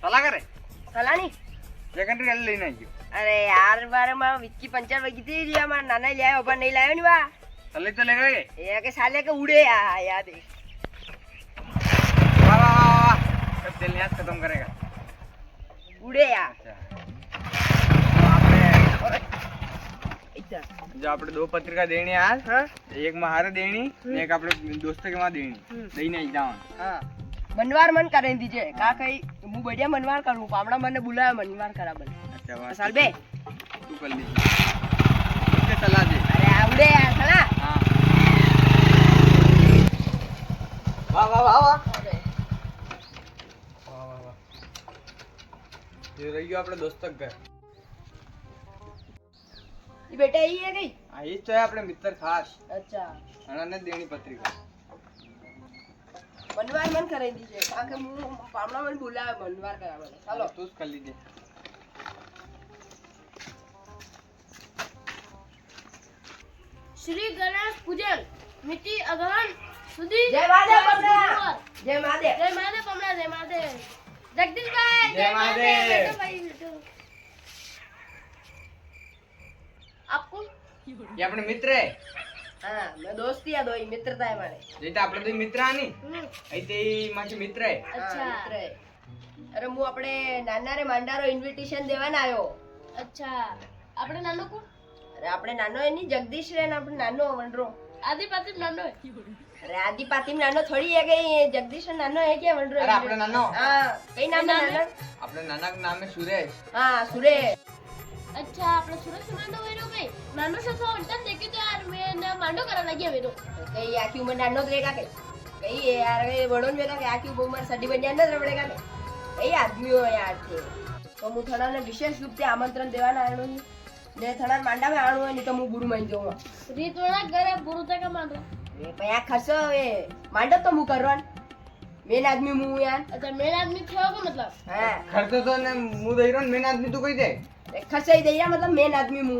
સલાહ કરે સલાની સેકન્ડરી ગાડી લઈને આવી ગયો. અરે યાર મારે માં વિસ્કી પંચર વગી હતી રિયા માં નાના લે આવ્યો પણ નહીં લાવ્યો ને વા સલી તો લેગા ગઈ. એ કે સાલે કે ઉડે યાદ है वाह वाह वाह वाह सब तेल याद खत्म करेगा. ઉડે યાર अच्छा तो આપણે इधर जो આપણે દો પત્રિકા દેણી આજ हाँ એક માં હારે દેણી ને એક આપણે દોસ્તો કે માં દેણી લઈને આવી જવાનું. हाँ मनवार मन करें दीजिए का कहीं मुंह बढ़िया मनवार करूं पावड़ा मैंने बुलाया मनवार करा बन अच्छा वाह साल बे तू कर लीजिए मुझे सलाह दे. अरे उड़े यार सला हाँ वाह वाह वाह वाह अरे વાહ વાહ વાહ ये રહી ગયો આપણે દોસ્તો ઘર. ये बेटा यही है कहीं આ ઈ તો હે આપણે મિત્ર ખાસ अच्छा અણાને દેણી પત્રિકા. मनवार मन करें दीजिए का के मुंह पावड़ा मैंने बुलाया मनवार करा बन चलो તું જ કરી લીજે. श्री गणेश पूजन मिट्टी अगहन सुधी जय महादेव बमना जय महादेव जय महादेव बमना जय महादेव जगदीश भाई जय महादेव। बेटो भाई बेटो आपको ये આપણે મિત્ર હે हाँ मैं दोस्ती है दो ही मित्रता है हमारे જે તો આપણે તો મિત્ર આની અહીં તે માછી મિત્ર હે. अच्छा મિત્ર है अरे હું આપણે નાના રે માંડારો ઇન્વિટેશન દેવાના આવ્યો अच्छा આપણે નાનો કોણ અરે આપણે નાનો એની જગદીશ રે ને આપણે નાનો વનરો આદિપાતિ નાનો હે અરે આદિપાતી નાનો થોડી है कहीं जगदीश नानो है क्या वनरो અરે આપણે નાનો हाँ कई नाम है नाना આપણે નાના નામ હે સુરેશ. हाँ सुरेश अच्छा આપણે સુરત નાનો વેરો કઈ નાનો સસો અંતન દેખી તો યાર મેં માંડો કરા લાગ્યા વેરો कई आखी उम्र नानो रहेगा कई यार कई बड़ो ने का आखी उम्र सडी बनिया न रबड़ेगा कई आदमी हो यार थे तो હું થોડાને વિશેષ રૂપથી આમંત્રણ દેવાના આણો ને થોડા માંડા में આણો હોય ને તો હું ગુરુ માઈ જાઉં રીત વાળા ઘરે ગુરુ તક માંડો એ પયા ખર્ચો એ માંડો તો હું કરવાન મેન આદમી હું યાર अच्छा मेरा आदमी थयो का मतलब હા ખર્ચો તો ને હું દઈ રહ્યો ને મેન આદમી તું કહી દે. ખર્ચો ही दईया मतलब मेन आदमी હું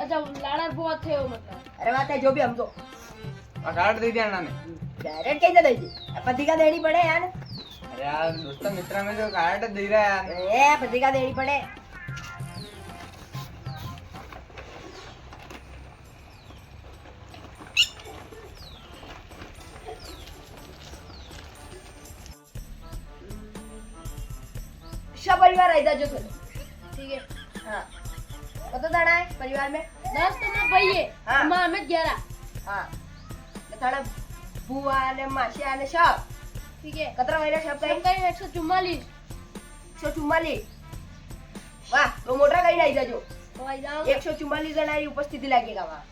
अच्छा लाड़ा बहुत थयो मतलब अरे बात है जो भी हम तो આ કાર્ડ દઈ દે નામે. डायरेक्ट कैसे दई थी पत्रिका देनी पड़े यार अरे यार दोस्तों मित्र में जो कार्ड दे रहा है यार. ए पत्रिका देनी पड़े सब परिवार रहता जो तो ठीक है हाँ कतो दाना है परिवार में 10 तो मैं भाई है हाँ। मां हमें 11 हाँ थाना बुआ ने मासिया ने सब ठीक है कतरा महीना सब कहीं कहीं 144 144 वाह तो मोटा कहीं नहीं जाजो तो आई जाओ 144 जन की उपस्थिति लगेगा वहाँ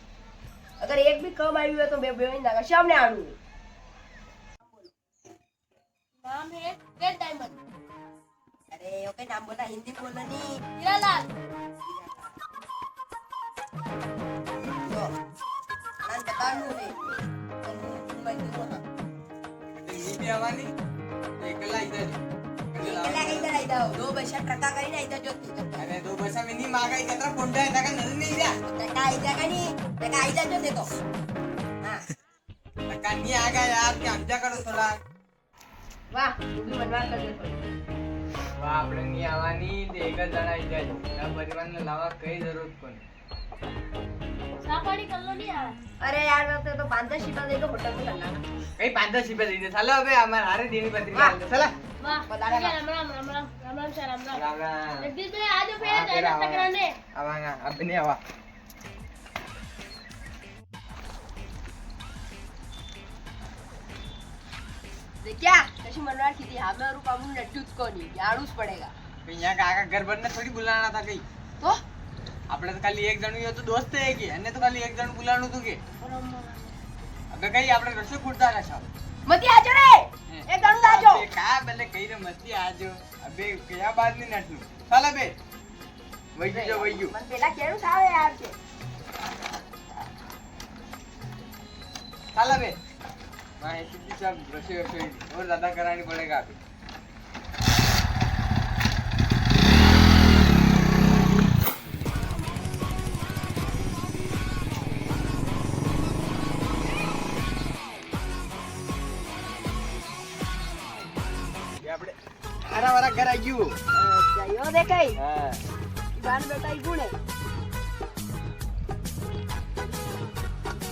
अगर एक भी कम आई है तो बेबे सामने आड़ू नाम है रेड डायमंड अरे ओके नाम बोला हिंदी बोलना नहीं हीरालाल तो नाम बताऊं रे मुंबई में होना नीति आवानी एकला इधर इकला इधर आई जाओ दो पैसा टका कहीं नहीं इधर जो अरे दो पैसा में नहीं मांगा इतना कोंडा है तक नजर नहीं जा. टका आई जाएगा नहीं टका आई जा जो दे दो हाँ टका नहीं आ गया यार क्या हमजा करो थोड़ा. वाह तू भी मनवार कर दे વાહ આપણે નહીં આવવાની તે એક જ જણા આવી જાય. આ પરિવારને લાવવા કઈ જરૂર કોને. सापाड़ी कर लो नहीं यार अरे यार मैं तो 5-10 शिपा दे दो होटल में करना કઈ 5-10 રૂપિયા દઈ દે. ચાલો હવે અમાર હારે દેણી પત્રિકા વાહ. આલ દે. ચાલો वाह बता ठीक रहा है, राम राम राम राम राम राम सर राम राम રામ રામ. जगदीश भाई आज हाँ, फिर फिर नाश्ता आवांगा. कराने આવાંગા અબ નહીં આવા. क्या कशी मनवार की थी हमें रूप हम नट्टूच को नहीं जाड़ूस पड़ेगा કઈ અહીંયા કાકા ઘર બરને થોડી બોલાવવાના હતા કઈ. तो આપણે તો ખાલી એક જણું તો દોસ્ત હે કે એને તો ખાલી એક જણું બોલાવવાનું હતું કે હવે કઈ આપણે રસોઈ ખૂટતા રહેશો. मती आजो रे एक गणू आजो અબે કા બલે કઈ રે મસ્તી આજો. અબે કયા બાદ ની નટનું. ચાલ બે વઈ ગયો વઈ ગયો. मन पेला केड़ू सावे यार के ચાલ બે मैं सीधी सब रसोई रसोई और ज्यादा करानी पड़ेगा अभी. આપણે હારા વાળા ઘર આવી ગયું. અચ્છા યો દેખાય હા બાર બેટા ઈ ગુણે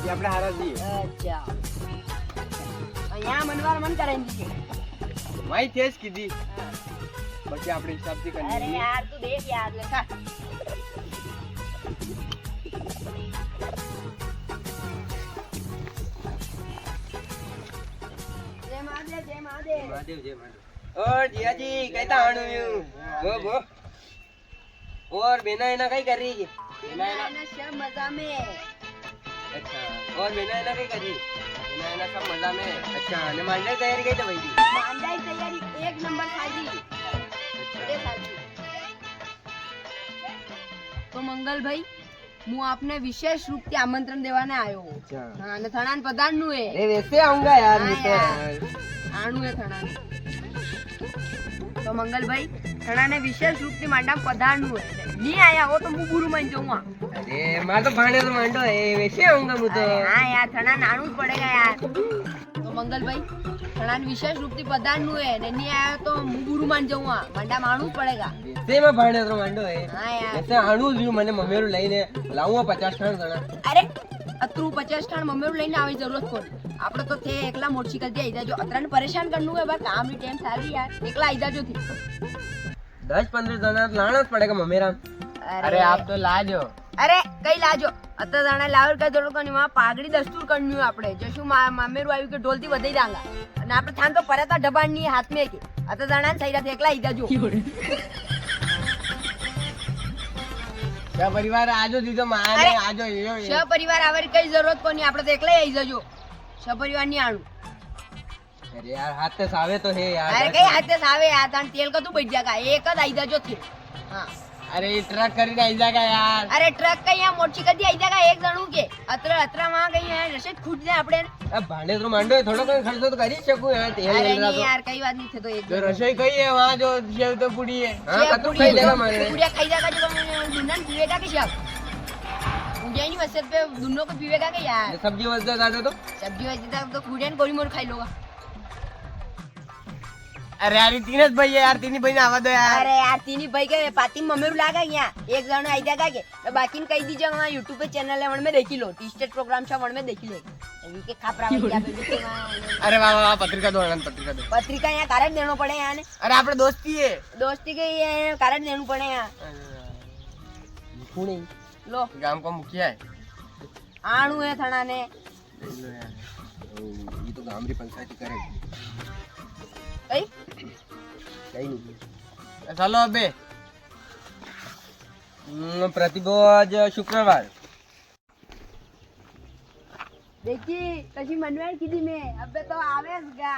એ આપણે હારા છીએ. અચ્છા અહીંયા મનવાર મન કરાઈ દીધી માઈ તેજ કીધી બાકી આપણે હિસાબથી કરી અરે લઈએ. યાર તું દેખ યાર લેખા જય મહાદેવ જય મહાદેવ મહાદેવ જય મહાદેવ. और जिया जी कैसा आणू यू वो वो और बेना एना कई कर रही है बेना एना ના શા મજા મે अच्छा और बेना एना कई कर रही बेना एना सब मजा में अच्छा ने मांडे तैयारी कई तो भाई जी માંડાઈ તૈયારી એક નંબર થાજી અરે થાજી તો મંગલભાઈ હું આપને વિશેષ રૂપથી આમંત્રણ દેવાને આવ્યો अच्छा હા અને થણાન પ્રધાન નું હે अरे वैसे आऊंगा यार हाँ मैं तो यार। આણું હે થણાન તો મંગલભાઈ થણાને વિશેષ રૂપથી માંડા પધારનું હે ની આયા હો તો હું ગુરુ માન જાઉં આ अरे मार तो भांडे तो मांडो है वैसे आऊंगा मैं तो અરે હા યાર થણાન આણું જ પડેગા યાર તો મંગલભાઈ થણાન વિશેષ રૂપથી પધારનું હે ને ની આયા તો હું ગુરુ માન જાઉં આ માંડા માણું જ પડેગા वैसे मैं भांडे तो मांडो है હા યાર वैसे आणू જ મને મમેરું લઈને લાવું 50 ખાણ જણા અરે અતરું 50 ખાણ મમ્મીનું લઈને આવી જરૂરત કોણ આપણે તો તે એકલા મોટરસાઇકલ થી આવી જાજો અતરાને પરેશાન કરનું હે બા કામ ની ટાઈમ સારી યાર એકલા આવી જાજો થી 10-15 જણા લાણા જ પડેगा મમેરા अरे आप तो लाजो અરે કઈ લાજો અત જાણે લાવર કઈ દોડો કોની માં પાઘડી દસ્તુર કરનું આપણે જશું મામેરું આવ્યું કે ઢોલથી વધાઈ દાંગા અને આપણે થાન તો પરતા ઢબાણ ની હાથ મે કે અત જાણા સહી રાત એકલા આવી જાજો क्या परिवार आजो दीदो माने अरे, आजो यो શ પરિવાર આવવાની કઈ જરૂરત કોની આપણે તો એકલા આવી જાજો શ પરિવાર ની આણું अरे यार हाथ से सावे तो है यार અરે કઈ હાથે સાવે આ તાન તેલ કતું બેઠ જાગા એક જ આવી જાજો થી હા अरे ये ट्रक करी नहीं जाएगा यार અરે ટ્રક કઈ આ મોટરસાઇકલ થી આવી જાગા એક જણું કે અતરા માં કઈ રશે ખૂટ જાય આપણે अब भांडे तो मांडो है थोड़ा कोई खर्चो तो कर ही सकूं यार तेल અરે मिल रहा નહીં तो યાર કઈ વાત નહીં થતો એક जो रसोई कही है वहाँ जो सेव तो पूरी है हाँ कतु પૂરી खाई लेगा मारे પૂરી ખાઈ જાગા જો દુન્ના પીવેગા કે શાક પૂજા ની વસત पे दुन्नो को पीवेगा के यार ये सब्जी वजह दादा तो सब्जी वजह तो पूजा ने गोरी मोर खाई लोगा अरे यार ये तीन भाई है यार तीन भाई ने आवा दो यार अरे यार तीनी भाई के पाती मम्मी लागा यहाँ एक जण आई जागा के तो बाकी ने कही दीजिए वहाँ यूट्यूब पे चैनल है वन में देखी लो टी-स्टेट प्रोग्राम छा वन में देखी लो अभी के खापरा वाली आप भी के वहाँ अरे वाह वाह पत्रिका दो आनंद पत्रिका दो पत्रिका यहाँ कारण देनो पड़े यहाँ ने अरे आपने दोस्ती है दोस्ती के ये कारण देनो पड़े यहाँ पुणे लो गांव का मुखिया है आणु है थना ने ये तो गांव री पंचायत करे कई कहीं नहीं चलो अबे प्रतिभोज शुक्रवार देखी कशी मनवार कीधी में अबे तो आवेस गा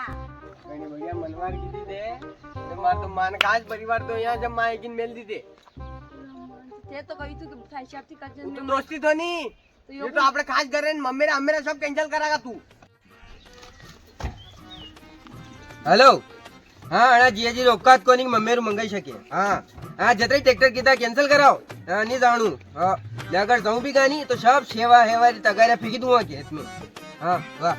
मैंने भैया मनवार की दी थे तो मार तो मान खास परिवार तो यहाँ जब माँ एक मेल दी थे ते तो कही तू कि हिसाब से कर तू तो दोस्ती तो नहीं ये तो आपने खास कर रहे हैं मम्मी मेरा सब कैंसिल करागा तू हेलो हाँ अड़ा जियाजी औकात को नहीं मम्मी मंगाई सके हाँ हाँ जतरे ट्रैक्टर कीधा कैंसिल कराओ हाँ नहीं जानू हाँ मैं अगर जाऊँ भी गानी तो सब सेवा हेवा तगारा फेंकी दूंगा खेत में हाँ वाह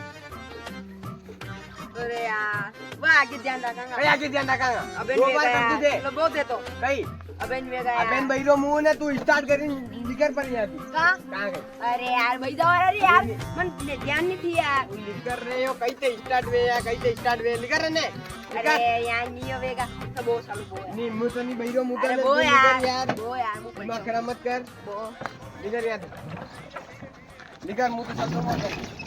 अरे यार वाह आगे ध्यान रखूंगा कई आगे ध्यान रखागा अबे दो बार कर दी थे लो बहुत दे तो कई अबे ने गया अबेन भैरो मुंह ने तू स्टार्ट करी लिकर पर यहाँ थी कहां कहाँ गई अरे यार भाई दवा अरे यार मन ध्यान नहीं थी यार लिकर रहे हो कहीं से स्टार्ट वे या कहीं से स्टार्ट वे लिकर रहने अरे यार नहीं होगा तो बहुत सालों वो है नहीं मुंह तो नहीं भैरो मुंह तो अरे नहीं, वो तू यार लिकर यार वो यार मुंह दिमाग खराब मत कर वो लिकर यार लिकर मुंह तो सब